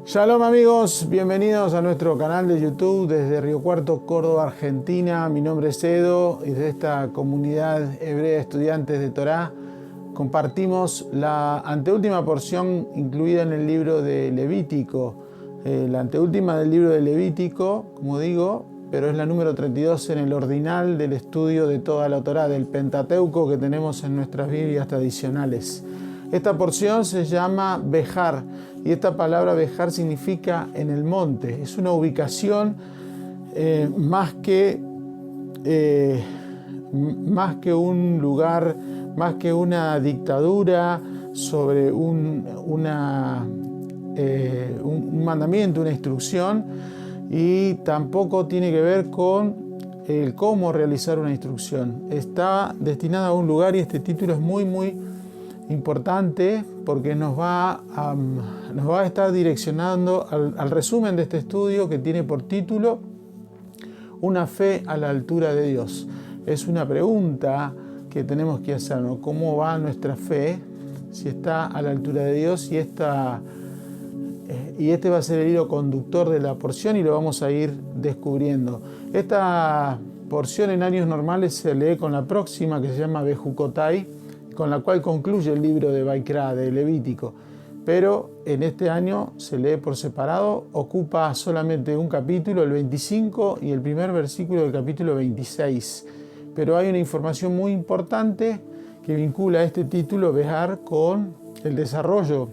Shalom amigos, bienvenidos a nuestro canal de YouTube desde Río Cuarto, Córdoba, Argentina. Mi nombre es Edo y desde esta comunidad hebrea de estudiantes de Torá compartimos la anteúltima porción incluida en el libro de Levítico. La anteúltima del libro de Levítico, como digo, pero es la número 32 en el ordinal del estudio de toda la Torá, del Pentateuco que tenemos en nuestras Biblias tradicionales. Esta porción se llama Bejar y esta palabra Bejar significa en el monte. Es una ubicación más que un lugar, más que una dictadura sobre un mandamiento, una instrucción, y tampoco tiene que ver con el cómo realizar una instrucción. Está destinada a un lugar y este título es muy importante porque nos va a estar direccionando al resumen de este estudio que tiene por título Una fe a la altura de Dios. Es una pregunta que tenemos que hacernos: ¿cómo va nuestra fe? Si está a la altura de Dios, y este va a ser el hilo conductor de la porción y lo vamos a ir descubriendo. Esta porción en años normales se lee con la próxima, que se llama Bejucotai, con la cual concluye el libro de Vaikra, de Levítico. Pero en este año se lee por separado, ocupa solamente un capítulo, el 25, y el primer versículo del capítulo 26. Pero hay una información muy importante que vincula este título, Bejar, con el desarrollo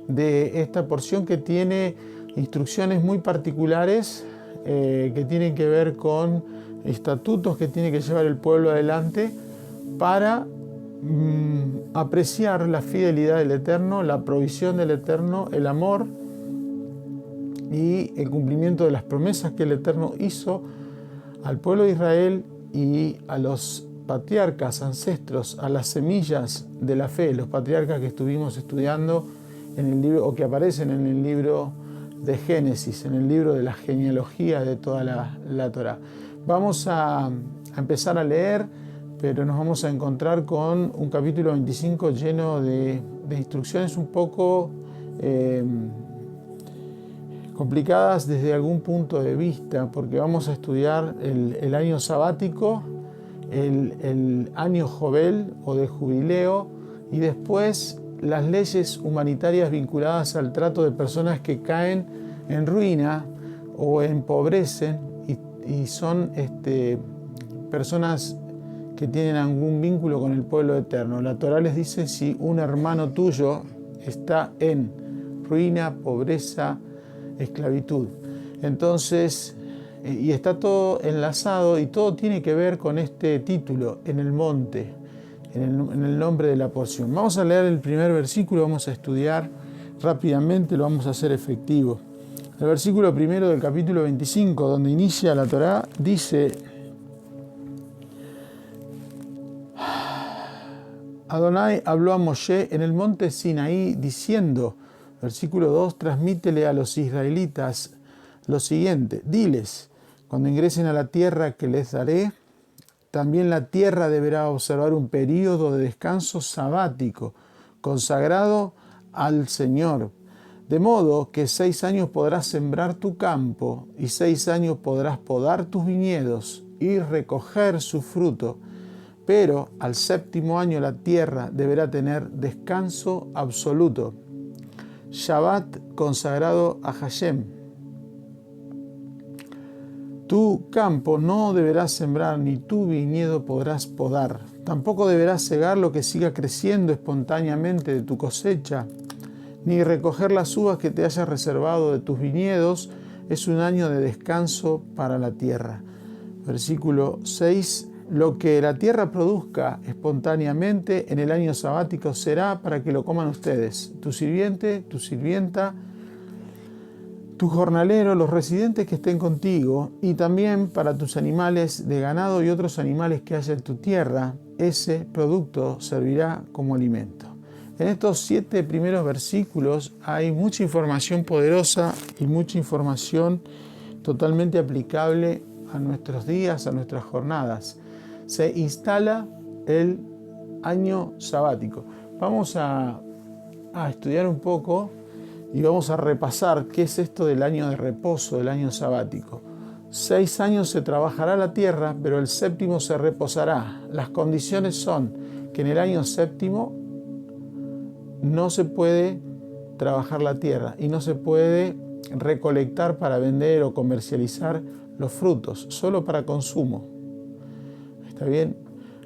de esta porción, que tiene instrucciones muy particulares que tienen que ver con estatutos que tiene que llevar el pueblo adelante para apreciar la fidelidad del Eterno, la provisión del Eterno, el amor y el cumplimiento de las promesas que el Eterno hizo al pueblo de Israel y a los patriarcas, ancestros, a las semillas de la fe, los patriarcas que estuvimos estudiando en el libro, o que aparecen en el libro de Génesis, en el libro de la genealogía de toda la Torá. Vamos a empezar a leer, pero nos vamos a encontrar con un capítulo 25 lleno de instrucciones un poco complicadas desde algún punto de vista, porque vamos a estudiar el año sabático, el año Jovel o de jubileo, y después las leyes humanitarias vinculadas al trato de personas que caen en ruina o empobrecen y son personas que tienen algún vínculo con el pueblo eterno. La Torá les dice: si un hermano tuyo está en ruina, pobreza, esclavitud. Entonces, y está todo enlazado y todo tiene que ver con este título, en el monte, en el nombre de la porción. Vamos a leer el primer versículo, vamos a estudiar rápidamente, lo vamos a hacer efectivo. El versículo primero del capítulo 25, donde inicia la Torá, dice: Adonai habló a Moshe en el monte Sinaí diciendo, versículo 2, transmítele a los israelitas lo siguiente: diles, cuando ingresen a la tierra que les daré, también la tierra deberá observar un período de descanso sabático, consagrado al Señor. De modo que 6 años podrás sembrar tu campo, y 6 años podrás podar tus viñedos y recoger su fruto. Pero al 7º año la tierra deberá tener descanso absoluto. Shabbat consagrado a Hashem. Tu campo no deberás sembrar, ni tu viñedo podrás podar. Tampoco deberás cegar lo que siga creciendo espontáneamente de tu cosecha, ni recoger las uvas que te hayas reservado de tus viñedos. Es un año de descanso para la tierra. Versículo 6. Lo que la tierra produzca espontáneamente en el año sabático será para que lo coman ustedes, tu sirviente, tu sirvienta, tu jornalero, los residentes que estén contigo, y también para tus animales de ganado y otros animales que haya en tu tierra. Ese producto servirá como alimento. En estos 7 primeros versículos hay mucha información poderosa y mucha información totalmente aplicable a nuestros días, a nuestras jornadas. Se instala el año sabático. Vamos a estudiar un poco Y vamos a repasar qué es esto del año de reposo, del año sabático. 6 años se trabajará la tierra, pero el séptimo se reposará. Las condiciones son que en el año séptimo no se puede trabajar la tierra y no se puede recolectar para vender o comercializar los frutos, solo para consumo. ¿Está bien?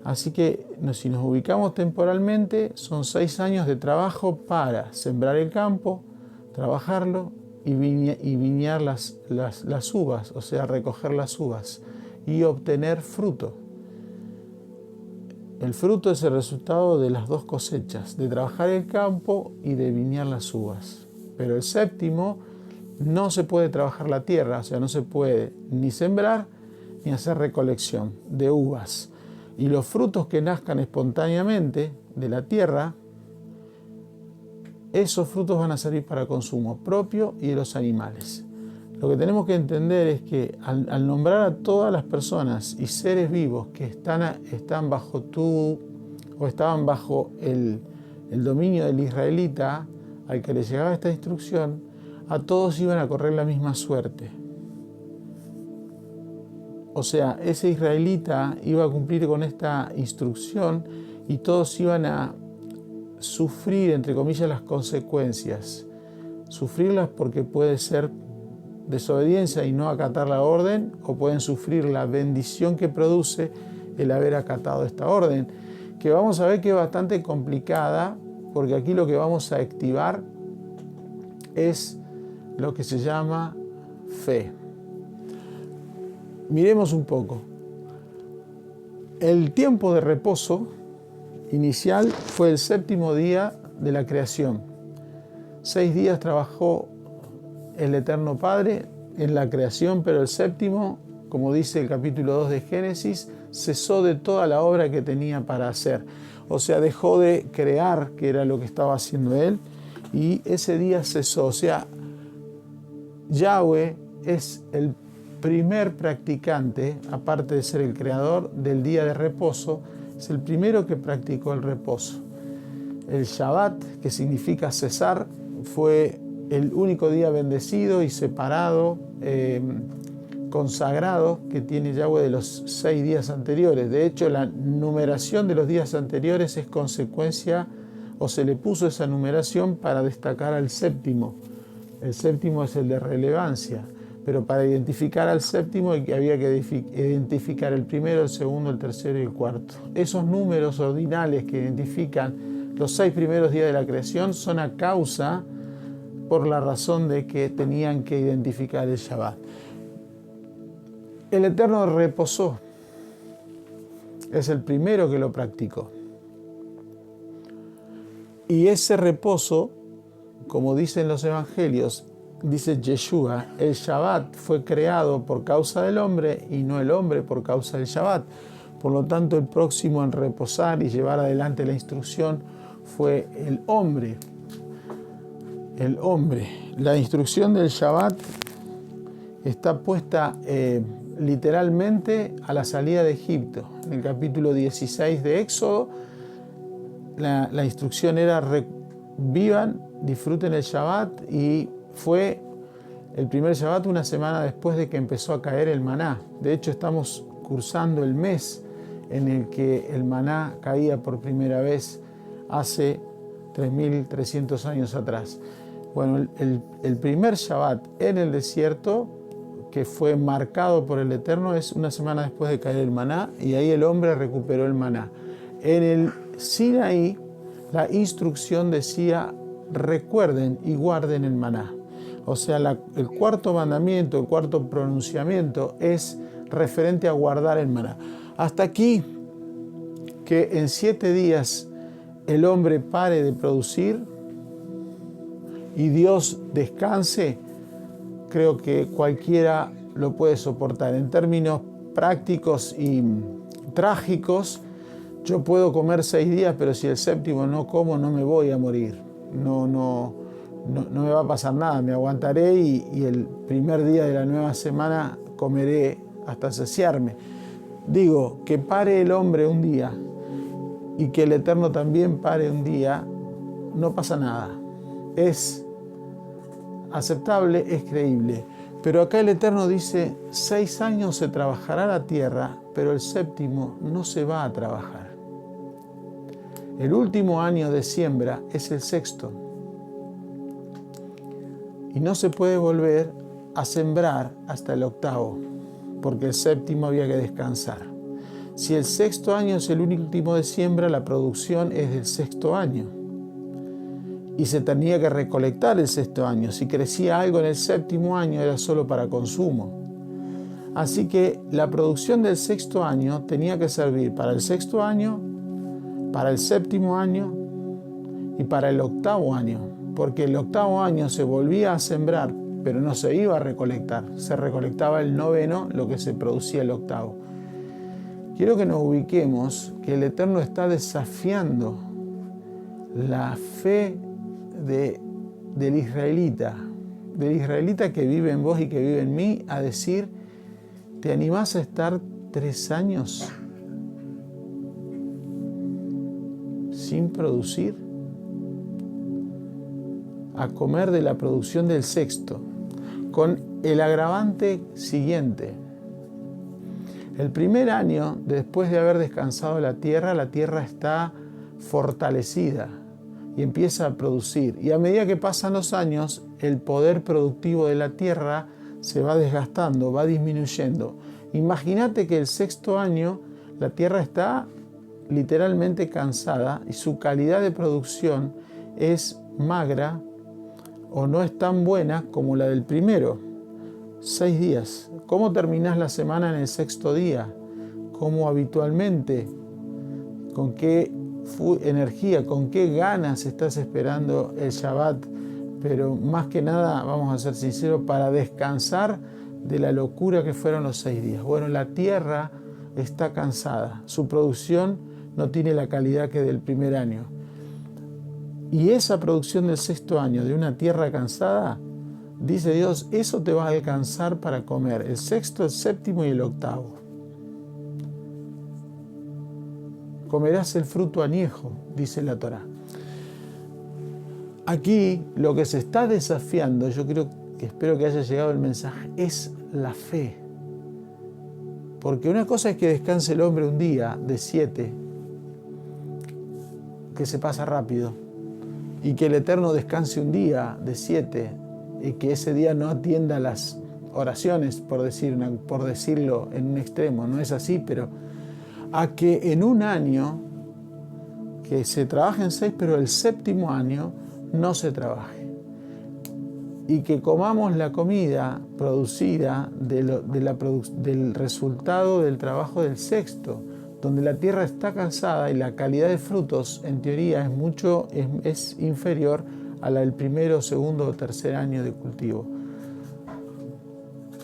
Así que si nos ubicamos temporalmente, son 6 años de trabajo para sembrar el campo, trabajarlo y viñar las uvas, o sea, recoger las uvas y obtener fruto. El fruto es el resultado de las dos cosechas, de trabajar el campo y de viñar las uvas. Pero el séptimo no se puede trabajar la tierra, o sea, no se puede ni sembrar ni hacer recolección de uvas. Y los frutos que nazcan espontáneamente de la tierra, esos frutos van a servir para consumo propio y de los animales. Lo que tenemos que entender es que al nombrar a todas las personas y seres vivos que están bajo o estaban bajo el dominio del israelita, al que le llegaba esta instrucción, a todos iban a correr la misma suerte. O sea, ese israelita iba a cumplir con esta instrucción y todos iban a sufrir, entre comillas, las consecuencias. Sufrirlas porque puede ser desobediencia y no acatar la orden, o pueden sufrir la bendición que produce el haber acatado esta orden, que vamos a ver que es bastante complicada, porque aquí lo que vamos a activar es lo que se llama fe. Miremos un poco. El tiempo de reposo inicial fue el séptimo día de la creación. 6 días trabajó el Eterno Padre en la creación, pero el séptimo, como dice el capítulo 2 de Génesis, cesó de toda la obra que tenía para hacer. O sea, dejó de crear, que era lo que estaba haciendo él, y ese día cesó. O sea, Yahweh es el primer practicante, aparte de ser el creador del día de reposo, es el primero que practicó el reposo. El Shabbat, que significa cesar, fue el único día bendecido y separado, consagrado, que tiene Yahweh de los 6 días anteriores. De hecho, la numeración de los días anteriores es consecuencia, o se le puso esa numeración para destacar al séptimo. El séptimo es el de relevancia, pero para identificar al séptimo había que identificar el primero, el segundo, el tercero y el cuarto. Esos números ordinales que identifican los 6 primeros días de la creación son a causa, por la razón de que tenían que identificar el Shabbat. El Eterno reposó, es el primero que lo practicó. Y ese reposo, como dicen los evangelios, dice Yeshua, el Shabbat fue creado por causa del hombre y no el hombre por causa del Shabbat. Por lo tanto, el próximo en reposar y llevar adelante la instrucción fue el hombre. El hombre. La instrucción del Shabbat está puesta literalmente a la salida de Egipto. En el capítulo 16 de Éxodo, la instrucción era vivan, disfruten el Shabbat, y fue el primer Shabbat una semana después de que empezó a caer el maná. De hecho, estamos cursando el mes en el que el maná caía por primera vez hace 3.300 años atrás. Bueno, el primer Shabbat en el desierto, que fue marcado por el Eterno, es una semana después de caer el maná, y ahí el hombre recuperó el maná. En el Sinaí, la instrucción decía: recuerden y guarden el maná. O sea, el cuarto mandamiento, el cuarto pronunciamiento es referente a guardar el maná. Hasta aquí, que en 7 días el hombre pare de producir y Dios descanse, creo que cualquiera lo puede soportar. En términos prácticos y trágicos, yo puedo comer 6 días, pero si el séptimo no como, no me voy a morir. No me va a pasar nada, me aguantaré y el primer día de la nueva semana comeré hasta saciarme. Digo, que pare el hombre un día y que el Eterno también pare un día, no pasa nada. Es aceptable, es creíble. Pero acá el Eterno dice, 6 años se trabajará la tierra, pero el séptimo no se va a trabajar. El último año de siembra es el sexto. Y no se puede volver a sembrar hasta el octavo, porque el séptimo había que descansar. Si el sexto año es el último de siembra, la producción es del sexto año. Y se tenía que recolectar el sexto año. Si crecía algo en el séptimo año, era solo para consumo. Así que la producción del sexto año tenía que servir para el sexto año, para el séptimo año y para el octavo año. Porque el octavo año se volvía a sembrar, pero no se iba a recolectar. Se recolectaba el noveno, lo que se producía el octavo. Quiero que nos ubiquemos que el Eterno está desafiando la fe del israelita que vive en vos y que vive en mí, a decir, ¿te animás a estar 3 años sin producir? A comer de la producción del sexto, con el agravante siguiente. El primer año, después de haber descansado la tierra está fortalecida y empieza a producir. Y a medida que pasan los años, el poder productivo de la tierra se va desgastando, va disminuyendo. Imagínate que el sexto año la tierra está literalmente cansada y su calidad de producción es magra o no es tan buena como la del primero. 6 días. ¿Cómo terminás la semana en el sexto día? ¿Cómo habitualmente? ¿Con qué energía, con qué ganas estás esperando el Shabbat? Pero más que nada, vamos a ser sinceros, para descansar de la locura que fueron los 6 días. Bueno, la tierra está cansada. Su producción no tiene la calidad que del primer año. Y esa producción del sexto año de una tierra cansada, dice Dios, eso te va a alcanzar para comer el sexto, el séptimo y el octavo. Comerás el fruto añejo, dice la Torá. Aquí lo que se está desafiando, yo espero que haya llegado el mensaje, es la fe. Porque una cosa es que descanse el hombre un día de 7, que se pasa rápido, y que el Eterno descanse un día de 7, y que ese día no atienda las oraciones, por decirlo en un extremo, no es así, pero a que en un año, que se trabaje en 6, pero el séptimo año no se trabaje. Y que comamos la comida producida del resultado del trabajo del sexto, donde la tierra está cansada y la calidad de frutos, en teoría, es inferior a la del primero, segundo o tercer año de cultivo.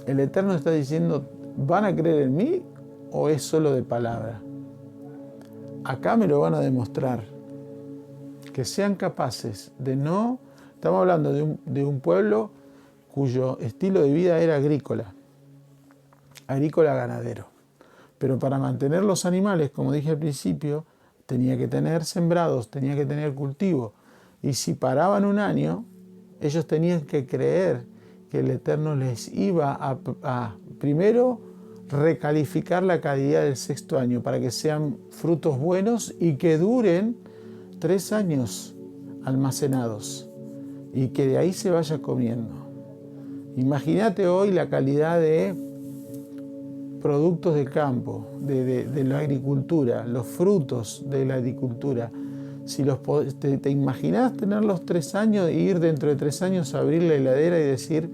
El Eterno está diciendo, ¿van a creer en mí o es solo de palabra? Acá me lo van a demostrar. Que sean capaces de no... Estamos hablando de un pueblo cuyo estilo de vida era agrícola ganadero. Pero para mantener los animales, como dije al principio, tenía que tener sembrados, tenía que tener cultivo. Y si paraban un año, ellos tenían que creer que el Eterno les iba a primero recalificar la calidad del sexto año para que sean frutos buenos y que duren 3 años almacenados y que de ahí se vaya comiendo. Imagínate hoy la calidad de productos de campo, de la agricultura, los frutos de la agricultura. Si te imaginás tenerlos 3 años e ir dentro de 3 años a abrir la heladera y decir,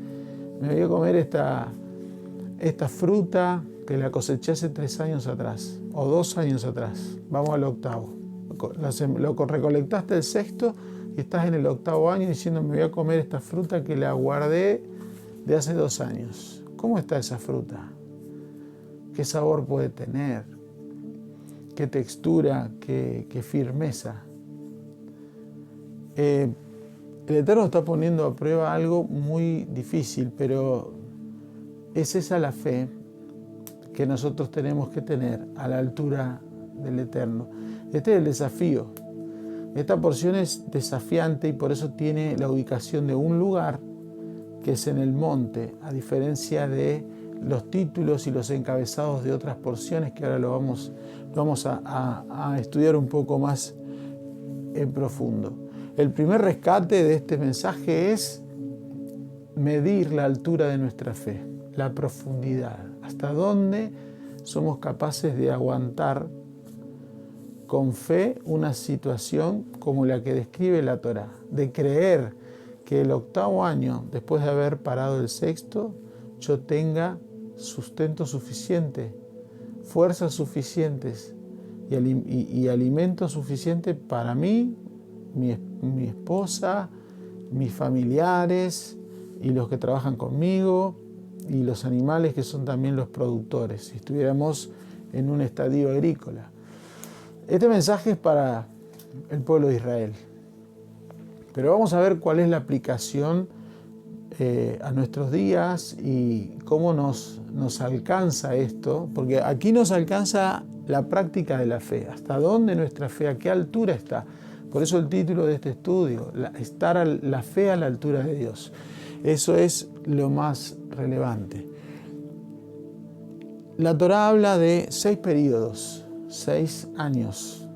me voy a comer esta fruta que la coseché hace 3 años atrás o 2 años atrás, vamos al octavo. Lo recolectaste el sexto y estás en el octavo año diciendo, me voy a comer esta fruta que la guardé de hace 2 años. ¿Cómo está esa fruta? ¿Qué sabor puede tener? ¿Qué textura? ¿Qué firmeza? El Eterno está poniendo a prueba algo muy difícil, pero es esa la fe que nosotros tenemos que tener a la altura del Eterno. Este es el desafío. Esta porción es desafiante y por eso tiene la ubicación de un lugar que es en el monte, a diferencia de los títulos y los encabezados de otras porciones que ahora lo vamos a estudiar un poco más en profundo. El primer rescate de este mensaje es medir la altura de nuestra fe, la profundidad, hasta dónde somos capaces de aguantar con fe una situación como la que describe la Torá, de creer que el 8º año, después de haber parado el 6º, yo tenga sustento suficiente, fuerzas suficientes y alimento suficiente para mí, mi esposa, mis familiares y los que trabajan conmigo y los animales que son también los productores, si estuviéramos en un estadio agrícola. Este mensaje es para el pueblo de Israel, pero vamos a ver cuál es la aplicación a nuestros días y cómo nos alcanza esto, porque aquí nos alcanza la práctica de la fe, hasta dónde nuestra fe, a qué altura está. Por eso el título de este estudio, la fe a la altura de Dios. Eso es lo más relevante. La Torá habla de 6 periodos, 6 años,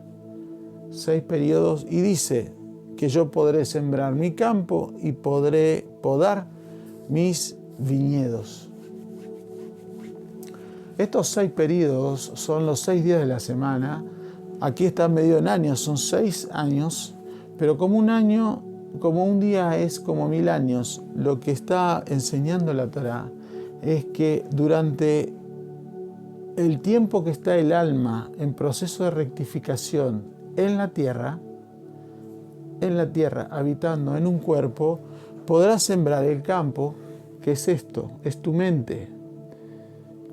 6 periodos, y dice que yo podré sembrar mi campo y podré podar mis viñedos. Estos 6 periodos son los 6 días de la semana. Aquí está medido en años, son 6 años, pero como un día es como 1000 años. Lo que está enseñando la Torá es que durante el tiempo que está el alma en proceso de rectificación en la tierra, habitando en un cuerpo, podrás sembrar el campo, que es esto, es tu mente,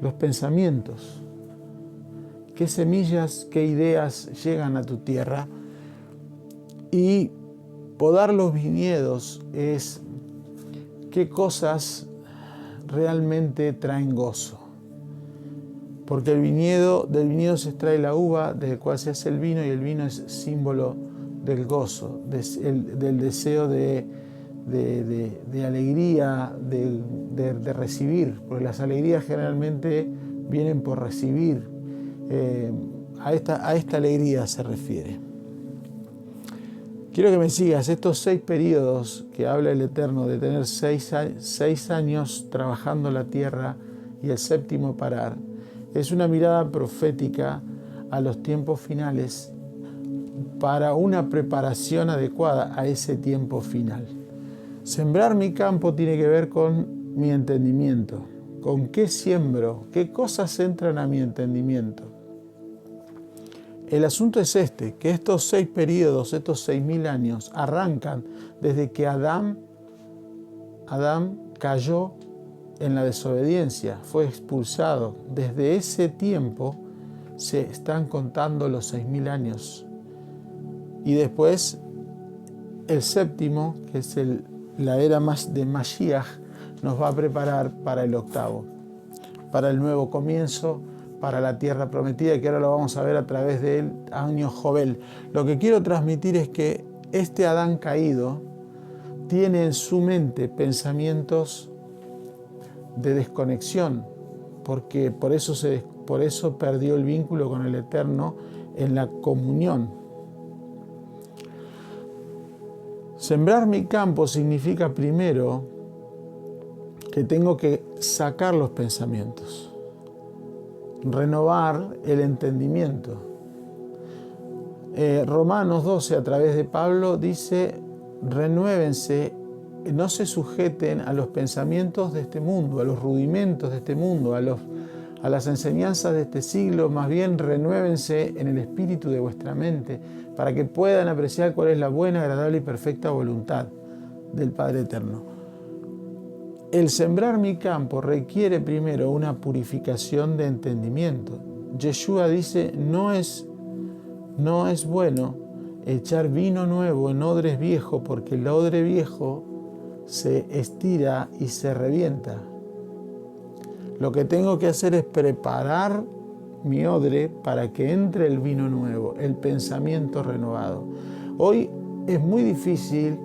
los pensamientos, qué semillas, qué ideas llegan a tu tierra, y podar los viñedos es qué cosas realmente traen gozo. Porque del viñedo se extrae la uva, del cual se hace el vino, y el vino es símbolo del gozo, del deseo de alegría, de recibir, porque las alegrías generalmente vienen por recibir. A esta alegría se refiere. Quiero que me sigas. Estos 6 periodos que habla el Eterno, de tener 6 años trabajando la tierra y el 7º parar, es una mirada profética a los tiempos finales para una preparación adecuada a ese tiempo final. Sembrar mi campo tiene que ver con mi entendimiento. ¿Con qué siembro? ¿Qué cosas entran a mi entendimiento? El asunto es que estos 6 periodos, estos 6000 años, arrancan desde que Adán cayó en la desobediencia, fue expulsado. Desde ese tiempo se están contando los 6000 años. Y después el 7º, que es la era más de Mashiach, nos va a preparar para el 8º, para el nuevo comienzo, para la tierra prometida, que ahora lo vamos a ver a través del año Jovel. Lo que quiero transmitir es que este Adán caído tiene en su mente pensamientos de desconexión, porque por eso perdió el vínculo con el Eterno en la comunión. Sembrar mi campo significa primero que tengo que sacar los pensamientos, renovar el entendimiento. Romanos 12, a través de Pablo, dice: renuévense, no se sujeten a los pensamientos de este mundo, a los rudimentos de este mundo, a las enseñanzas de este siglo, más bien renuévense en el espíritu de vuestra mente, para que puedan apreciar cuál es la buena, agradable y perfecta voluntad del Padre Eterno. El sembrar mi campo requiere primero una purificación de entendimiento. Yeshua dice: no es bueno echar vino nuevo en odres viejos, porque el odre viejo se estira y se revienta. Lo que tengo que hacer es preparar mi odre para que entre el vino nuevo, el pensamiento renovado. Hoy es muy difícil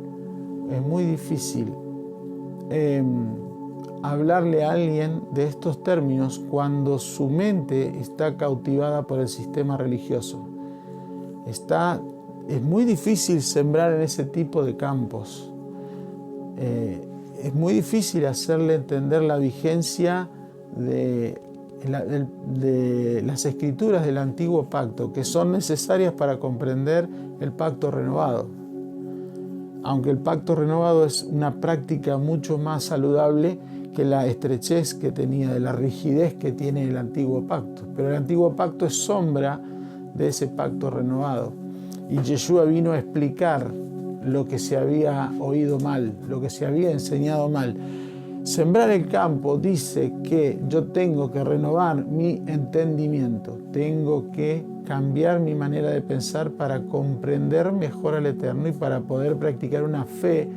hablarle a alguien de estos términos cuando su mente está cautivada por el sistema religioso. Es muy difícil sembrar en ese tipo de campos. Es muy difícil hacerle entender la vigencia de las escrituras del antiguo pacto, que son necesarias para comprender el pacto renovado. Aunque el pacto renovado es una práctica mucho más saludable que la estrechez que tenía, de la rigidez que tiene el antiguo pacto. Pero el antiguo pacto es sombra de ese pacto renovado. Y Yeshua vino a explicar lo que se había oído mal, lo que se había enseñado mal. Sembrar el campo dice que yo tengo que renovar mi entendimiento, tengo que cambiar mi manera de pensar para comprender mejor al Eterno y para poder practicar una fe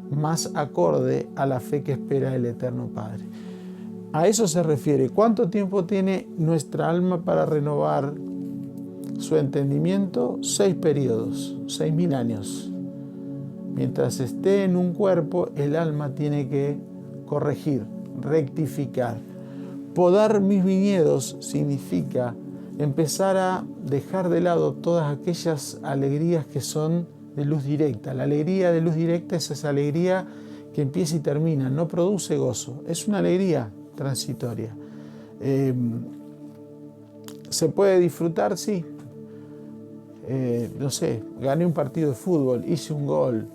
más acorde a la fe que espera el Eterno Padre. A eso se refiere. ¿Cuánto tiempo tiene nuestra alma para renovar su entendimiento? 6 periodos, 6.000 años. Mientras esté en un cuerpo, el alma tiene que corregir, rectificar. Podar mis viñedos significa empezar a dejar de lado todas aquellas alegrías que son de luz directa. La alegría de luz directa es esa alegría que empieza y termina, no produce gozo, es una alegría transitoria. ¿Se puede disfrutar? Sí. No sé, gané un partido de fútbol, hice un gol,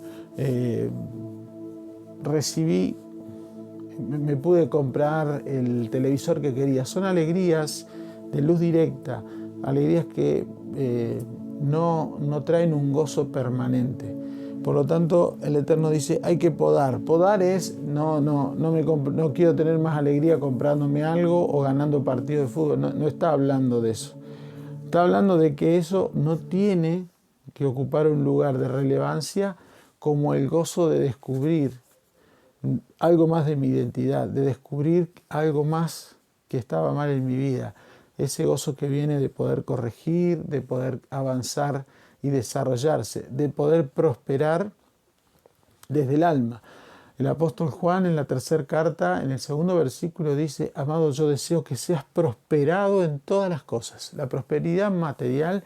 me pude comprar el televisor que quería. Son alegrías de luz directa, alegrías que no traen un gozo permanente. Por lo tanto, el Eterno dice, hay que podar. Podar es, no quiero tener más alegría comprándome algo o ganando partido de fútbol. No está hablando de eso. Está hablando de que eso no tiene que ocupar un lugar de relevancia como el gozo de descubrir algo más de mi identidad, de descubrir algo más que estaba mal en mi vida. Ese gozo que viene de poder corregir, de poder avanzar y desarrollarse, de poder prosperar desde el alma. El apóstol Juan en la 3ª carta, en el 2º versículo dice, amado, yo deseo que seas prosperado en todas las cosas. La prosperidad material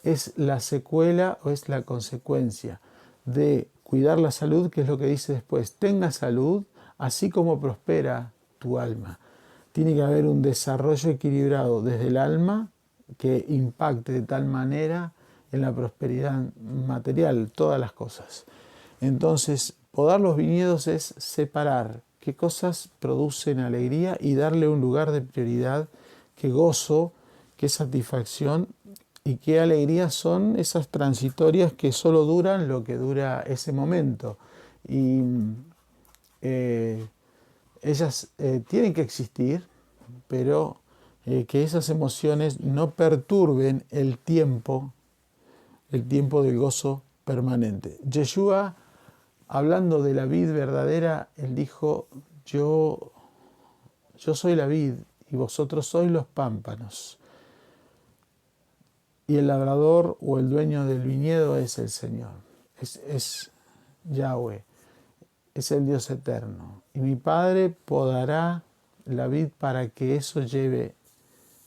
es la secuela o es la consecuencia de cuidar la salud, que es lo que dice después, tenga salud, así como prospera tu alma. Tiene que haber un desarrollo equilibrado desde el alma que impacte de tal manera en la prosperidad material, todas las cosas. Entonces, podar los viñedos es separar qué cosas producen alegría y darle un lugar de prioridad, qué gozo, qué satisfacción y qué alegrías son esas transitorias que solo duran lo que dura ese momento. Y ellas tienen que existir, pero que esas emociones no perturben el tiempo del gozo permanente. Yeshua, hablando de la vid verdadera, él dijo, yo soy la vid y vosotros sois los pámpanos. Y el labrador o el dueño del viñedo es el Señor, es Yahweh, es el Dios eterno. Y mi Padre podará la vid para que eso lleve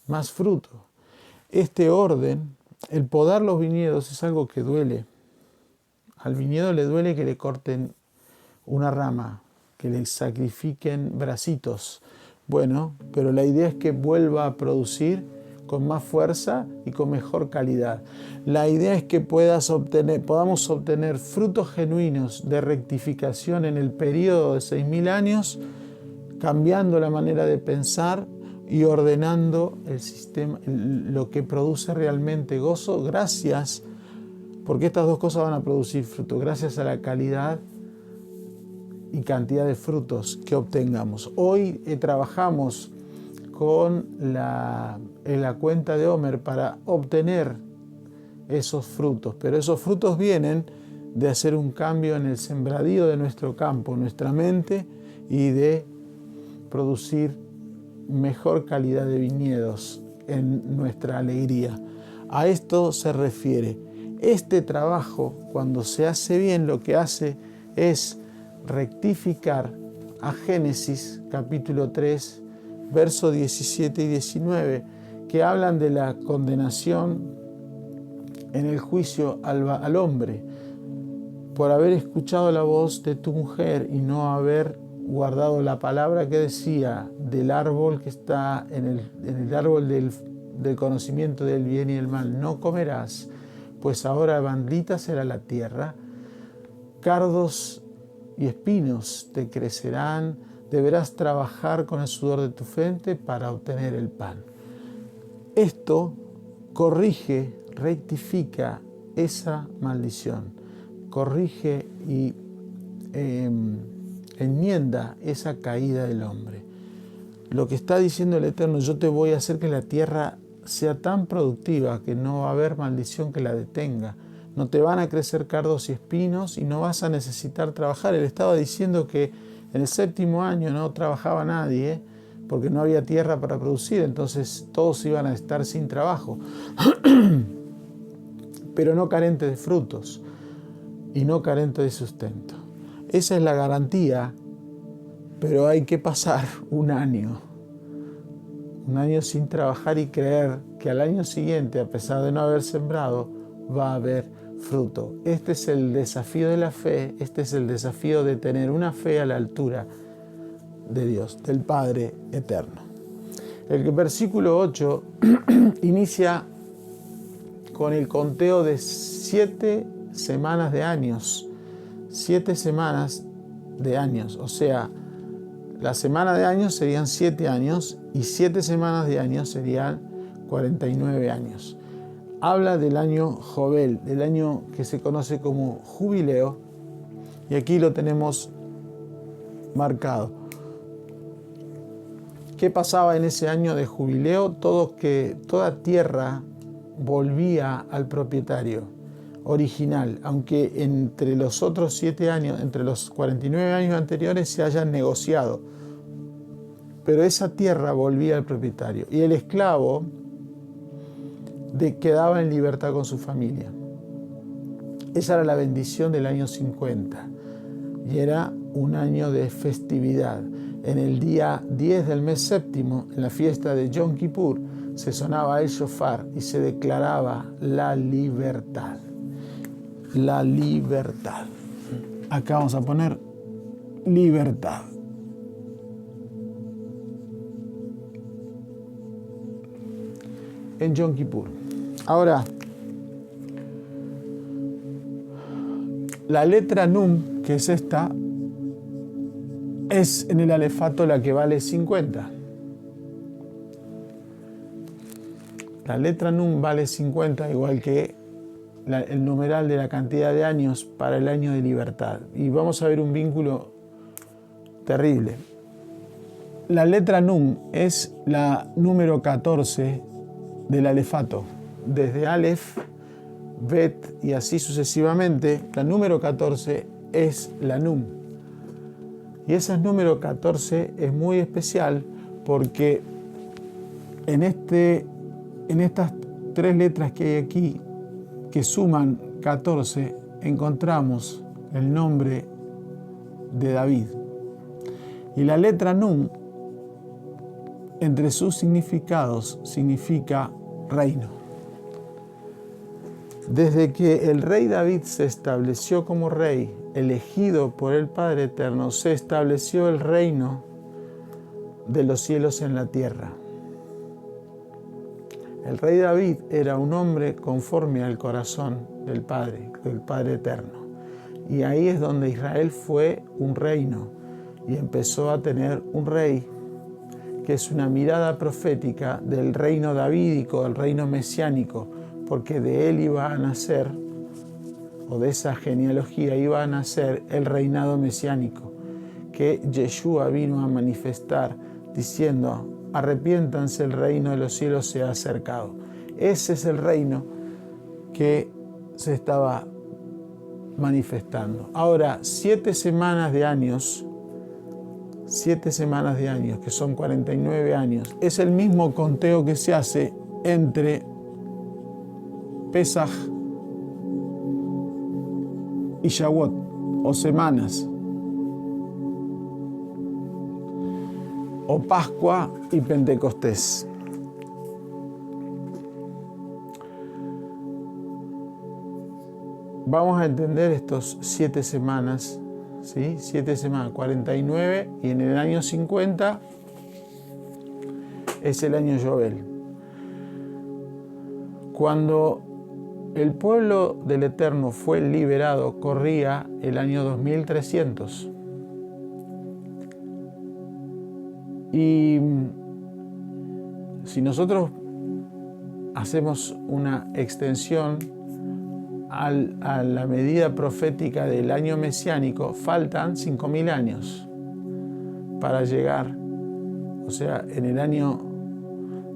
más fruto. Este orden, el podar los viñedos, es algo que duele. Al viñedo le duele que le corten una rama, que le sacrifiquen bracitos. Bueno, pero la idea es que vuelva a producir con más fuerza y con mejor calidad. La idea es que podamos obtener frutos genuinos de rectificación en el periodo de 6.000 años, cambiando la manera de pensar y ordenando el sistema, lo que produce realmente gozo, gracias, porque estas dos cosas van a producir fruto, gracias a la calidad y cantidad de frutos que obtengamos. Hoy trabajamos con la cuenta de Omer para obtener esos frutos, pero esos frutos vienen de hacer un cambio en el sembradío de nuestro campo, nuestra mente, y de producir mejor calidad de viñedos en nuestra alegría. A esto se refiere. Este trabajo, cuando se hace bien, lo que hace es rectificar a Génesis capítulo 3, versos 17 y 19, que hablan de la condenación en el juicio al hombre por haber escuchado la voz de tu mujer y no haber guardado la palabra que decía del árbol que está en el árbol del conocimiento del bien y el mal. No comerás, pues ahora maldita será la tierra, cardos y espinos te crecerán, deberás trabajar con el sudor de tu frente para obtener el pan. Esto corrige, rectifica esa maldición, corrige y enmienda esa caída del hombre. Lo que está diciendo el Eterno: yo te voy a hacer que la tierra sea tan productiva que no va a haber maldición que la detenga. No te van a crecer cardos y espinos y no vas a necesitar trabajar. Él estaba diciendo que en el 7º año no trabajaba nadie porque no había tierra para producir, entonces todos iban a estar sin trabajo, pero no carentes de frutos y no carentes de sustento. Esa es la garantía, pero hay que pasar un año sin trabajar y creer que al año siguiente, a pesar de no haber sembrado, va a haber fruto. Este es el desafío de la fe, este es el desafío de tener una fe a la altura de Dios, del Padre eterno. El versículo 8 inicia con el conteo de 7 semanas de años. 7 semanas de años, o sea, la semana de años serían 7 años y 7 semanas de años serían 49 años. Habla del año Jobel, del año que se conoce como jubileo, y aquí lo tenemos marcado. ¿Qué pasaba en ese año de jubileo? Toda tierra volvía al propietario original, aunque entre los otros 7 años, entre los 49 años anteriores se hayan negociado, pero esa tierra volvía al propietario y el esclavo quedaba en libertad con su familia. Esa era la bendición del año 50 y era un año de festividad. En el día 10 del mes séptimo, en la fiesta de Yom Kippur, se sonaba el shofar y se declaraba la libertad. La libertad. Acá vamos a poner libertad. En Yom Kippur. Ahora, la letra Nun, que es esta, es en el alefato la que vale 50. La letra Nun vale 50, igual que el numeral de la cantidad de años para el año de libertad. Y vamos a ver un vínculo terrible. La letra Nun es la número 14 del alefato. Desde Aleph, Bet y así sucesivamente, la número 14 es la Nun. Y esa número 14 es muy especial porque en estas 3 letras que hay aquí, que suman 14, encontramos el nombre de David. Y la letra Nun, entre sus significados, significa reino. Desde que el rey David se estableció como rey, elegido por el Padre Eterno, se estableció el reino de los cielos en la tierra. El rey David era un hombre conforme al corazón del Padre Eterno. Y ahí es donde Israel fue un reino y empezó a tener un rey, que es una mirada profética del reino davídico, del reino mesiánico, porque de él iba a nacer, o de esa genealogía iba a nacer el reinado mesiánico, que Yeshua vino a manifestar diciendo: arrepiéntanse, el reino de los cielos se ha acercado. Ese es el reino que se estaba manifestando. Ahora, 7 semanas de años, que son 49 años, es el mismo conteo que se hace entre Pesaj y Shavuot, o semanas. o Pascua y Pentecostés. Vamos a entender estos 7 semanas, ¿sí? 7 semanas, 49, y en el año 50 es el año Yobel. Cuando el pueblo del Eterno fue liberado, corría el año 2300. Y si nosotros hacemos una extensión a la medida profética del año mesiánico, faltan 5000 años para llegar. O sea, en el año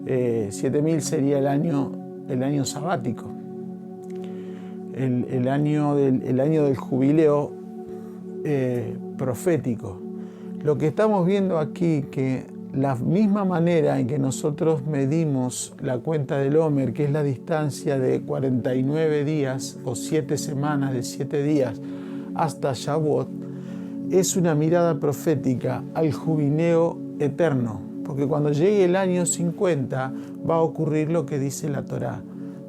7000 sería el año sabático, el año del jubileo profético. Lo que estamos viendo aquí, que la misma manera en que nosotros medimos la cuenta del Omer, que es la distancia de 49 días o 7 semanas de 7 días hasta Shavuot, es una mirada profética al jubileo eterno, porque cuando llegue el año 50 va a ocurrir lo que dice la Torá: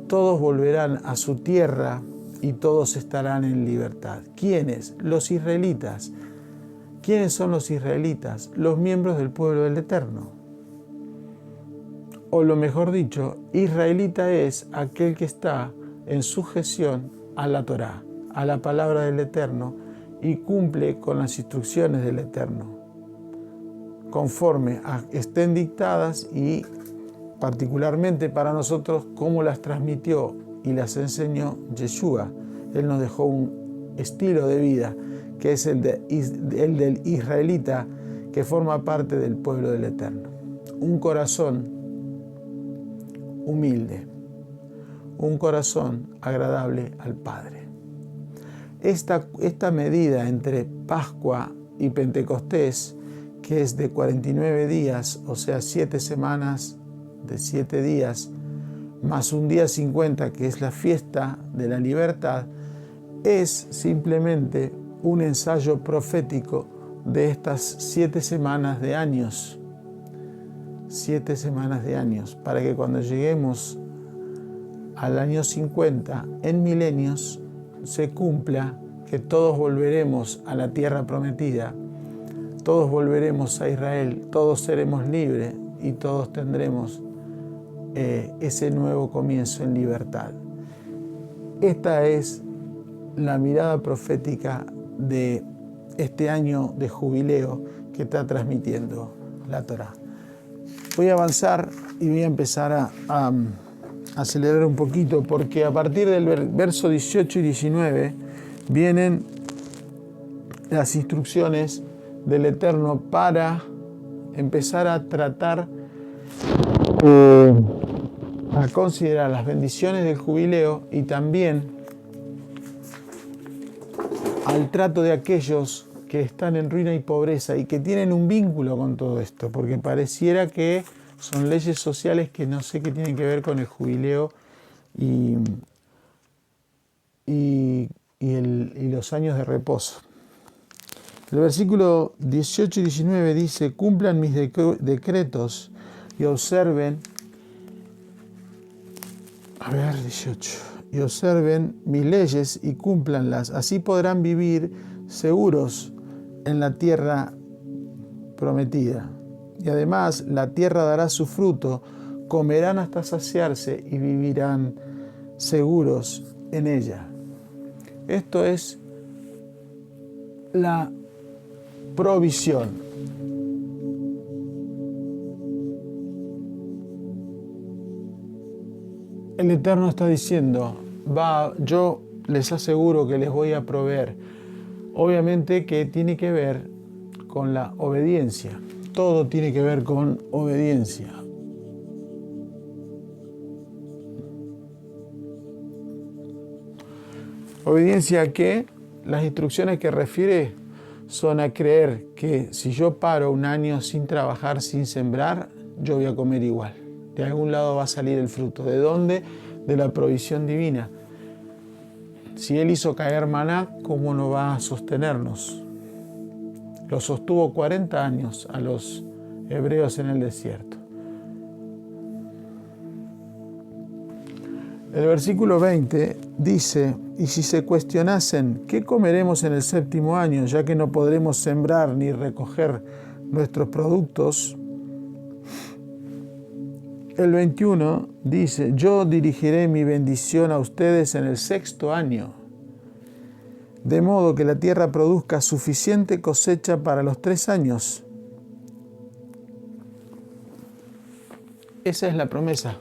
todos volverán a su tierra y todos estarán en libertad. ¿Quiénes? Los israelitas. ¿Quiénes son los israelitas? Los miembros del pueblo del Eterno. O lo mejor dicho, israelita es aquel que está en sujeción a la Torá, a la palabra del Eterno, y cumple con las instrucciones del Eterno, conforme estén dictadas, y particularmente para nosotros cómo las transmitió y las enseñó Yeshua. Él nos dejó un estilo de vida que es el del israelita, que forma parte del pueblo del Eterno. Un corazón humilde, un corazón agradable al Padre. Esta medida entre Pascua y Pentecostés, que es de 49 días, o sea, 7 semanas de 7 días, más un día 50, que es la fiesta de la libertad, es simplemente un ensayo profético de estas 7 semanas de años. 7 semanas de años, para que cuando lleguemos al año 50, en milenios, se cumpla que todos volveremos a la tierra prometida, todos volveremos a Israel, todos seremos libres y todos tendremos ese nuevo comienzo en libertad. Esta es la mirada profética de este año de jubileo que está transmitiendo la Torá. Voy a avanzar y voy a empezar a acelerar un poquito, porque a partir del verso 18 y 19 vienen las instrucciones del Eterno para empezar a tratar, a considerar las bendiciones del jubileo, y también al trato de aquellos que están en ruina y pobreza y que tienen un vínculo con todo esto, porque pareciera que son leyes sociales que no sé qué tienen que ver con el jubileo y los años de reposo. El versículo 18 y 19 dice: cumplan mis decretos y observen, 18, y observen mis leyes y cúmplanlas, así podrán vivir seguros en la tierra prometida. Y además la tierra dará su fruto, comerán hasta saciarse y vivirán seguros en ella. Esto es la provisión. El Eterno está diciendo: yo les aseguro que les voy a proveer. Obviamente que tiene que ver con la obediencia. Todo tiene que ver con obediencia. Obediencia a que las instrucciones que refiere son a creer que si yo paro un año sin trabajar, sin sembrar, yo voy a comer igual. De algún lado va a salir el fruto. ¿De dónde? De la provisión divina. Si Él hizo caer maná, ¿cómo no va a sostenernos? Lo sostuvo 40 años a los hebreos en el desierto. El versículo 20 dice: y si se cuestionasen, ¿qué comeremos en el séptimo año, ya que no podremos sembrar ni recoger nuestros productos? El 21 dice: yo dirigiré mi bendición a ustedes en el sexto año, de modo que la tierra produzca suficiente cosecha para los 3 años. Esa es la promesa.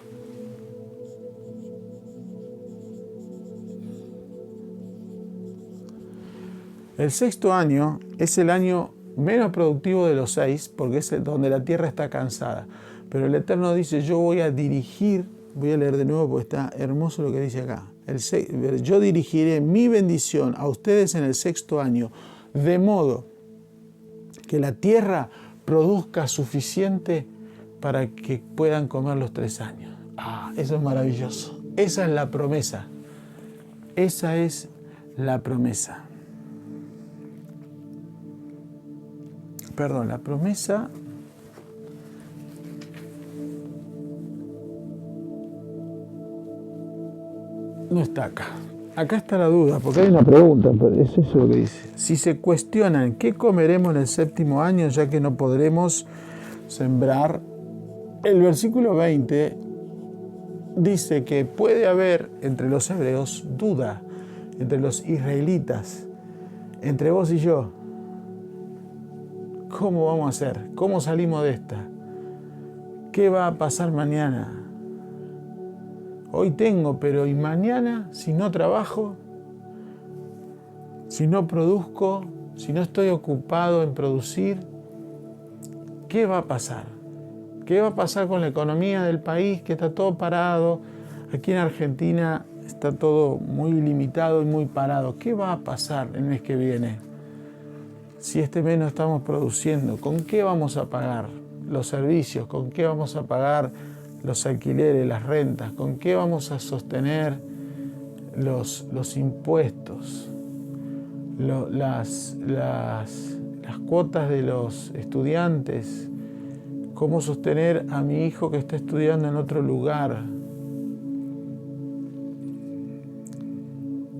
El sexto año es el año menos productivo de los 6, porque es donde la tierra está cansada. Pero el Eterno dice: yo voy a dirigir, voy a leer de nuevo porque está hermoso lo que dice acá. Yo dirigiré mi bendición a ustedes en el sexto año, de modo que la tierra produzca suficiente para que puedan comer los 3 años. Eso es maravilloso. Esa es la promesa. Esa es la promesa. Perdón, la promesa no está acá. Acá está la duda, porque hay una pregunta, pero es eso lo que dice. Si se cuestionan, ¿qué comeremos en el séptimo año, ya que no podremos sembrar? El versículo 20 dice que puede haber entre los hebreos duda, entre los israelitas, entre vos y yo. ¿Cómo vamos a hacer? ¿Cómo salimos de esta? ¿Qué va a pasar mañana? Hoy tengo, pero ¿y mañana? Si no trabajo, si no produzco, si no estoy ocupado en producir, ¿qué va a pasar? ¿Qué va a pasar con la economía del país, que está todo parado? Aquí en Argentina está todo muy limitado y muy parado. ¿Qué va a pasar el mes que viene? Si este mes no estamos produciendo, ¿con qué vamos a pagar los servicios? ¿Con qué vamos a pagar los alquileres, las rentas? ¿Con qué vamos a sostener los impuestos? Las cuotas de los estudiantes. ¿Cómo sostener a mi hijo que está estudiando en otro lugar?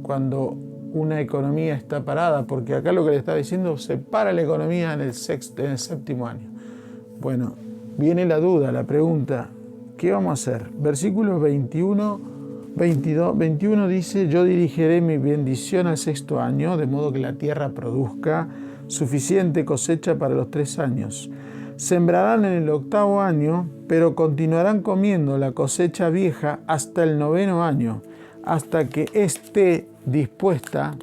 Cuando una economía está parada, porque acá lo que le está diciendo, se para la economía en el séptimo año. Bueno, viene la duda, la pregunta, ¿qué vamos a hacer? Versículos 21 dice: yo dirigiré mi bendición al sexto año, de modo que la tierra produzca suficiente cosecha para los 3 años. Sembrarán en el 8º año, pero continuarán comiendo la cosecha vieja hasta el 9º año, hasta que esté dispuesta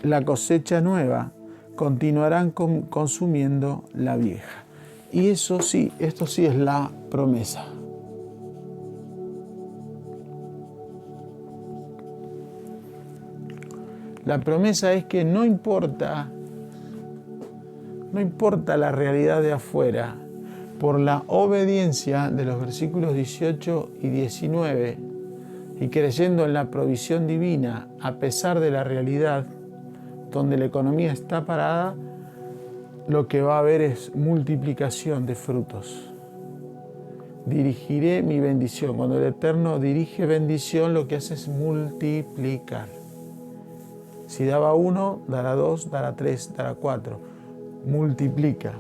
la cosecha nueva. Continuarán consumiendo la vieja. Y eso sí, esto sí es la promesa. La promesa es que no importa la realidad de afuera, por la obediencia de los versículos 18 y 19, y creyendo en la provisión divina, a pesar de la realidad donde la economía está parada, lo que va a haber es multiplicación de frutos. Dirigiré mi bendición. Cuando el Eterno dirige bendición, lo que hace es multiplicar. Si daba 1, dará 2, dará 3, dará 4. Multiplica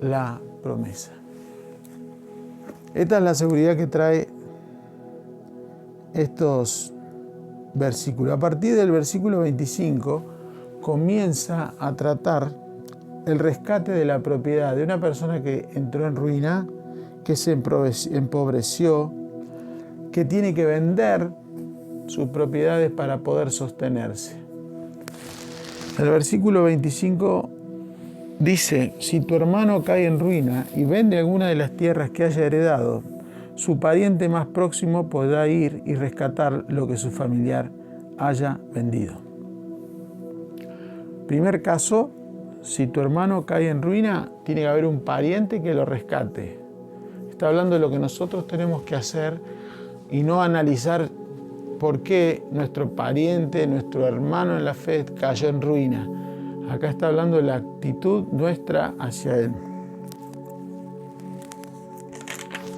la promesa. Esta es la seguridad que trae estos versículos. A partir del versículo 25 comienza a tratar el rescate de la propiedad de una persona que entró en ruina, que se empobreció, que tiene que vender sus propiedades para poder sostenerse. El versículo 25 dice: si tu hermano cae en ruina y vende alguna de las tierras que haya heredado, su pariente más próximo podrá ir y rescatar lo que su familiar haya vendido. Primer caso, si tu hermano cae en ruina, tiene que haber un pariente que lo rescate. Está hablando de lo que nosotros tenemos que hacer y no analizar por qué nuestro pariente, nuestro hermano en la fe cayó en ruina. Acá está hablando de la actitud nuestra hacia él.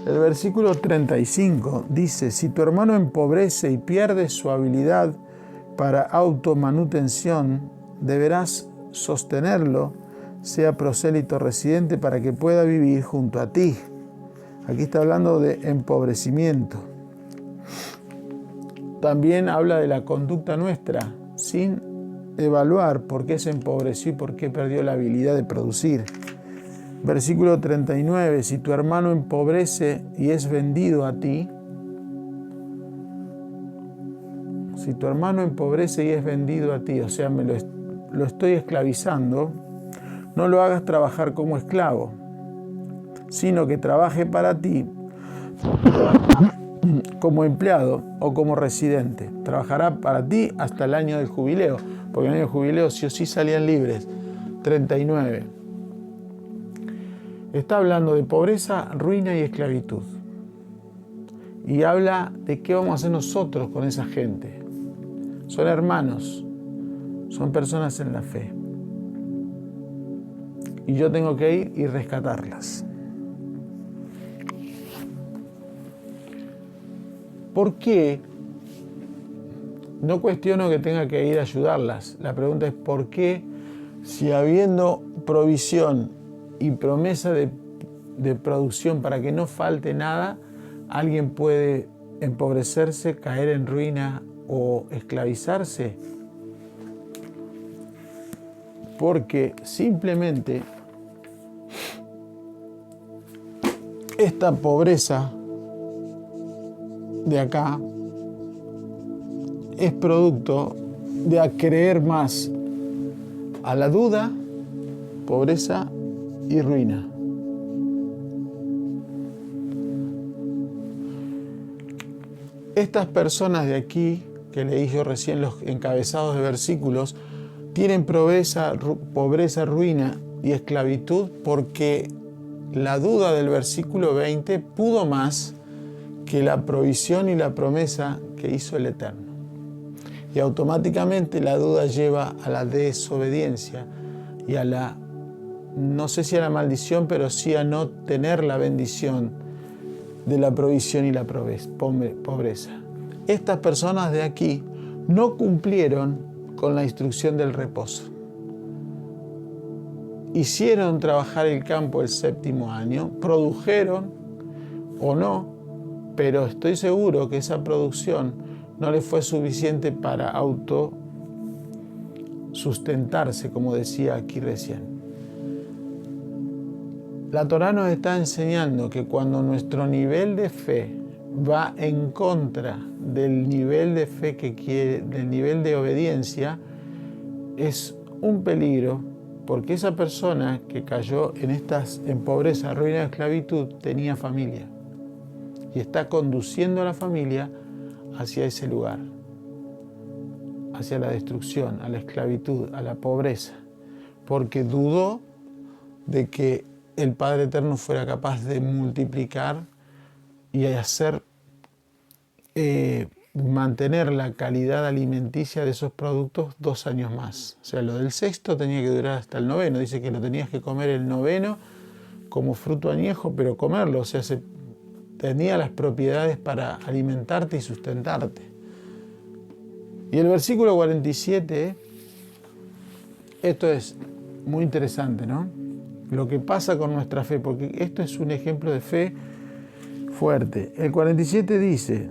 El versículo 35 dice, si tu hermano empobrece y pierde su habilidad para automanutención, deberás sostenerlo, sea prosélito residente, para que pueda vivir junto a ti. Aquí está hablando de empobrecimiento. También habla de la conducta nuestra, sin evaluar por qué se empobreció y por qué perdió la habilidad de producir. Versículo 39, si tu hermano empobrece y es vendido a ti, si tu hermano empobrece y es vendido a ti, o sea, lo estoy esclavizando, no lo hagas trabajar como esclavo, sino que trabaje para ti como empleado o como residente. Trabajará para ti hasta el año del jubileo, porque en el año del jubileo sí o sí salían libres. 39. Está hablando de pobreza, ruina y esclavitud. Y habla de qué vamos a hacer nosotros con esa gente. Son hermanos, son personas en la fe. Y yo tengo que ir y rescatarlas. ¿Por qué? No cuestiono que tenga que ir a ayudarlas. La pregunta es ¿por qué, si habiendo provisión y promesa de producción para que no falte nada, alguien puede empobrecerse, caer en ruina o esclavizarse? Porque simplemente esta pobreza de acá es producto de creer más a la duda, pobreza y ruina. Estas personas de aquí, que leí yo recién los encabezados de versículos, tienen pobreza, ruina y esclavitud porque la duda del versículo 20 pudo más que la provisión y la promesa que hizo el Eterno. Y automáticamente la duda lleva a la desobediencia y a la, no sé si a la maldición, pero sí a no tener la bendición de la provisión y la pobreza. Estas personas de aquí no cumplieron con la instrucción del reposo. Hicieron trabajar el campo el séptimo año, produjeron o no, pero estoy seguro que esa producción no les fue suficiente para autosustentarse, como decía aquí recién. La Torá nos está enseñando que cuando nuestro nivel de fe va en contra del nivel de fe del nivel de obediencia, es un peligro, porque esa persona que cayó en pobreza, ruina y esclavitud tenía familia y está conduciendo a la familia hacia ese lugar, hacia la destrucción, a la esclavitud, a la pobreza, porque dudó de que el Padre Eterno fuera capaz de multiplicar y hacer mantener la calidad alimenticia de esos productos 2 años más. O sea, lo del sexto tenía que durar hasta el noveno. Dice que lo tenías que comer el noveno como fruto añejo, pero comerlo. O sea, tenía las propiedades para alimentarte y sustentarte. Y el versículo 47, esto es muy interesante, ¿no? Lo que pasa con nuestra fe, porque esto es un ejemplo de fe fuerte. El 47 dice: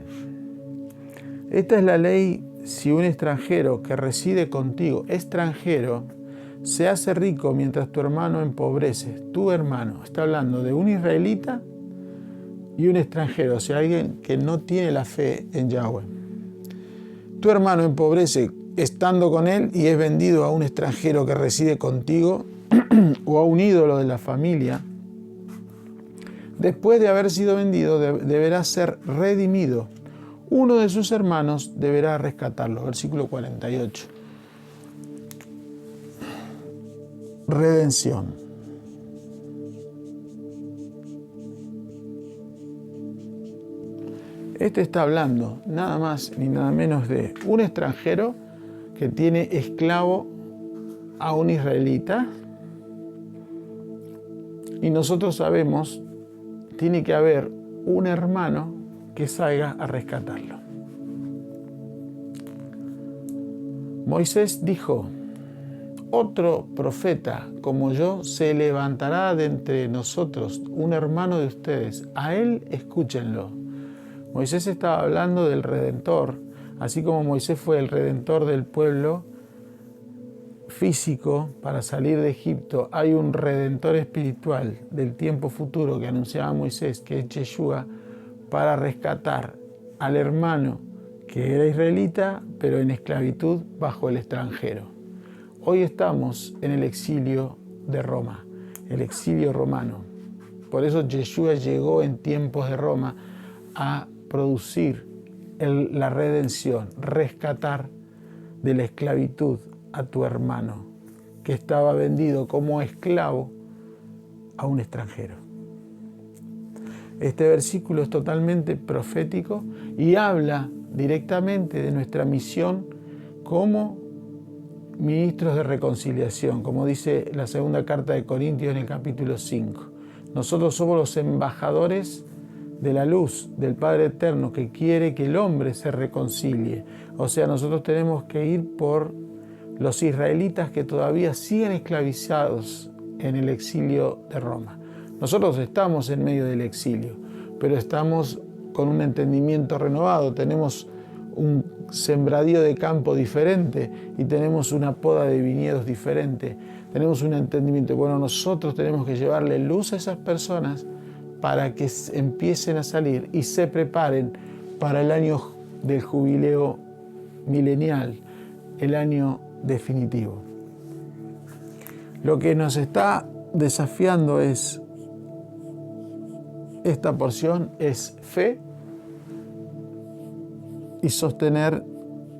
esta es la ley si un extranjero que reside contigo, extranjero, se hace rico mientras tu hermano empobrece. Tu hermano, está hablando de un israelita y un extranjero, o sea, alguien que no tiene la fe en Yahweh. Tu hermano empobrece estando con él y es vendido a un extranjero que reside contigo o a un ídolo de la familia. Después de haber sido vendido, deberá ser redimido. Uno de sus hermanos deberá rescatarlo. Versículo 48. Redención. Este está hablando nada más ni nada menos de un extranjero que tiene esclavo a un israelita. Y nosotros sabemos, tiene que haber un hermano que salga a rescatarlo. Moisés dijo: otro profeta como yo se levantará de entre nosotros, un hermano de ustedes. A él escúchenlo. Moisés estaba hablando del Redentor. Así como Moisés fue el Redentor del pueblo físico para salir de Egipto, hay un Redentor espiritual del tiempo futuro que anunciaba Moisés, que es Yeshua, para rescatar al hermano que era israelita, pero en esclavitud bajo el extranjero. Hoy estamos en el exilio de Roma, el exilio romano. Por eso Yeshua llegó en tiempos de Roma a producir la redención, rescatar de la esclavitud a tu hermano que estaba vendido como esclavo a un extranjero. Este versículo es totalmente profético y habla directamente de nuestra misión como ministros de reconciliación, como dice la segunda carta de Corintios en el capítulo 5. Nosotros somos los embajadores de la luz del Padre Eterno que quiere que el hombre se reconcilie. O sea, nosotros tenemos que ir por los israelitas que todavía siguen esclavizados en el exilio de Roma. Nosotros estamos en medio del exilio, pero estamos con un entendimiento renovado, tenemos un sembradío de campo diferente y tenemos una poda de viñedos diferente, tenemos un entendimiento. Bueno, nosotros tenemos que llevarle luz a esas personas para que empiecen a salir y se preparen para el año del jubileo milenial, el año definitivo. Lo que nos está desafiando es, esta porción es fe y sostener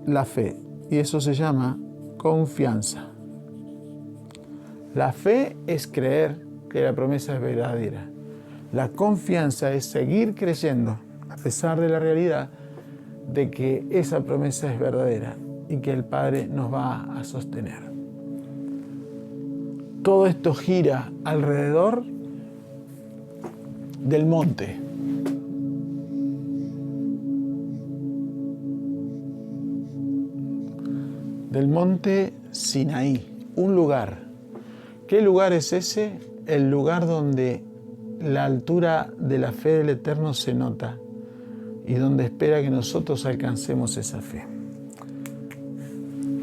la fe. Y eso se llama confianza. La fe es creer que la promesa es verdadera. La confianza es seguir creyendo, a pesar de la realidad, de que esa promesa es verdadera y que el Padre nos va a sostener. Todo esto gira alrededor del monte. Del monte Sinaí, un lugar. ¿Qué lugar es ese? El lugar donde la altura de la fe del Eterno se nota y donde espera que nosotros alcancemos esa fe.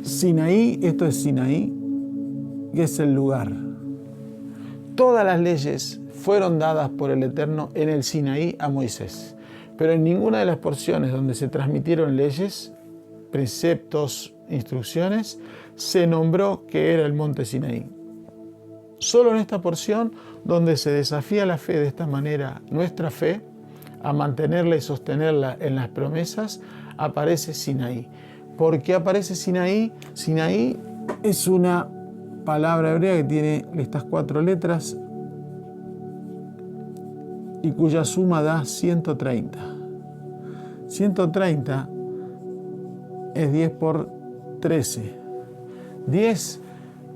Sinaí, esto es Sinaí, que es el lugar. Todas las leyes fueron dadas por el Eterno en el Sinaí a Moisés, pero en ninguna de las porciones donde se transmitieron leyes, preceptos, instrucciones, se nombró que era el monte Sinaí. Solo en esta porción donde se desafía la fe de esta manera, nuestra fe, a mantenerla y sostenerla en las promesas, aparece Sinaí. ¿Por qué aparece Sinaí? Sinaí es una palabra hebrea que tiene estas 4 letras y cuya suma da 130. 130 es 10 por 13. 10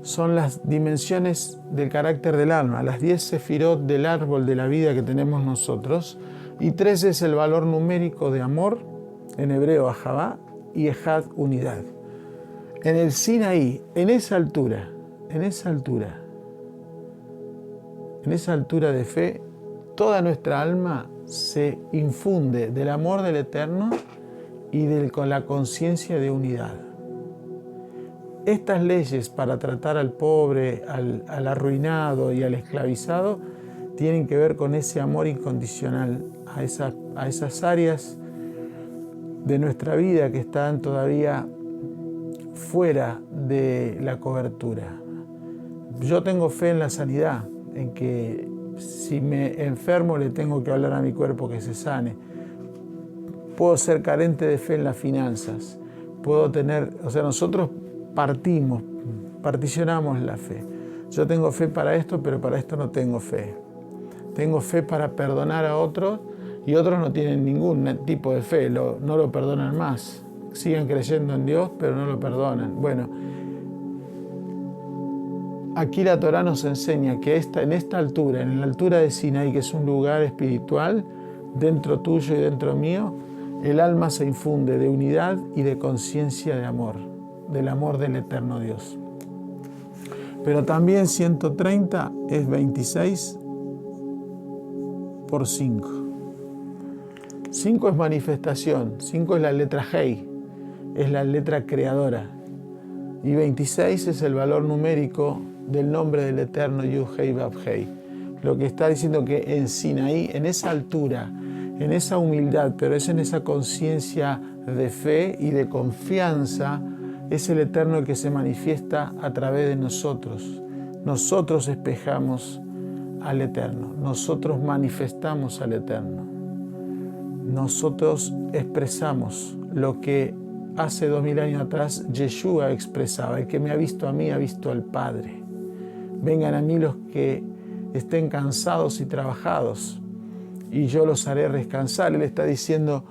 son las dimensiones del carácter del alma, las 10 sefirot del árbol de la vida que tenemos nosotros, y 13 es el valor numérico de amor, en hebreo Ahavá, y Ejad, unidad. En el Sinaí, en esa altura de fe, toda nuestra alma se infunde del amor del Eterno y con la conciencia de unidad. Estas leyes para tratar al pobre, al arruinado y al esclavizado tienen que ver con ese amor incondicional a esas áreas de nuestra vida que están todavía fuera de la cobertura. Yo tengo fe en la sanidad, en que si me enfermo le tengo que hablar a mi cuerpo que se sane. Puedo ser carente de fe en las finanzas. Nosotros particionamos la fe. Yo tengo fe para esto, pero para esto no tengo fe. Tengo fe para perdonar a otros y otros no tienen ningún tipo de fe, no lo perdonan más. Siguen creyendo en Dios, pero no lo perdonan. Bueno, aquí la Torá nos enseña que en esta altura, en la altura de Sinaí, que es un lugar espiritual, dentro tuyo y dentro mío, el alma se infunde de unidad y de conciencia de amor, del amor del eterno Dios. Pero también 130 es 26 por 5. 5 es manifestación, 5 es la letra Hei, es la letra creadora. Y 26 es el valor numérico del nombre del eterno Yud-Hei Vav-Hei. Lo que está diciendo que en Sinaí, en esa altura, en esa humildad, pero es en esa conciencia de fe y de confianza, es el Eterno el que se manifiesta a través de nosotros. Nosotros espejamos al Eterno, nosotros manifestamos al Eterno. Nosotros expresamos lo que hace 2000 años atrás Yeshua expresaba: el que me ha visto a mí ha visto al Padre. Vengan a mí los que estén cansados y trabajados, y yo los haré descansar. Él está diciendo: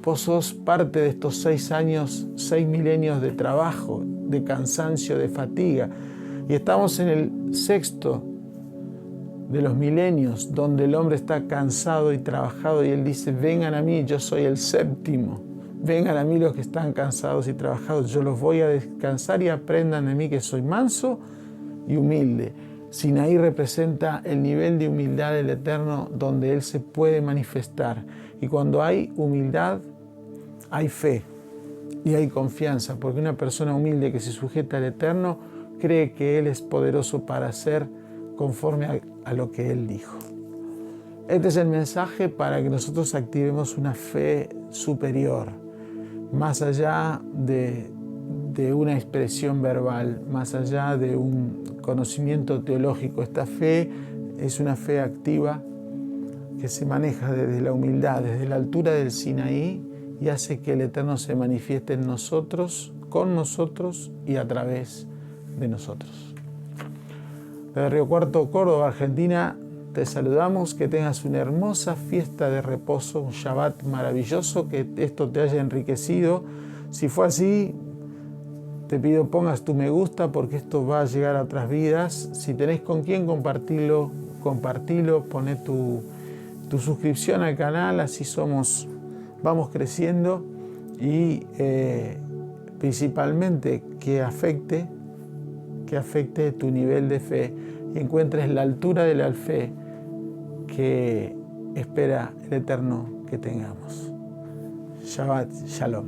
vos sos parte de estos 6 años, 6 milenios de trabajo, de cansancio, de fatiga. Y estamos en el sexto de los milenios, donde el hombre está cansado y trabajado, y Él dice: vengan a mí, yo soy el séptimo. Vengan a mí los que están cansados y trabajados, yo los voy a descansar, y aprendan de mí que soy manso y humilde. Sinaí representa el nivel de humildad del Eterno donde Él se puede manifestar. Y cuando hay humildad, hay fe y hay confianza, porque una persona humilde que se sujeta al Eterno cree que Él es poderoso para hacer conforme a lo que Él dijo. Este es el mensaje para que nosotros activemos una fe superior, más allá de una expresión verbal, más allá de un conocimiento teológico. Esta fe es una fe activa que se maneja desde la humildad, desde la altura del Sinaí, y hace que el Eterno se manifieste en nosotros, con nosotros y a través de nosotros. Desde Río Cuarto, Córdoba, Argentina, te saludamos. Que tengas una hermosa fiesta de reposo, un Shabbat maravilloso, que esto te haya enriquecido. Si fue así, te pido pongas tu me gusta, porque esto va a llegar a otras vidas. Si tenés con quién compartirlo, compartilo, poné tu suscripción al canal, así vamos creciendo, y principalmente que afecte tu nivel de fe y encuentres la altura de la fe que espera el Eterno que tengamos. Shabbat Shalom.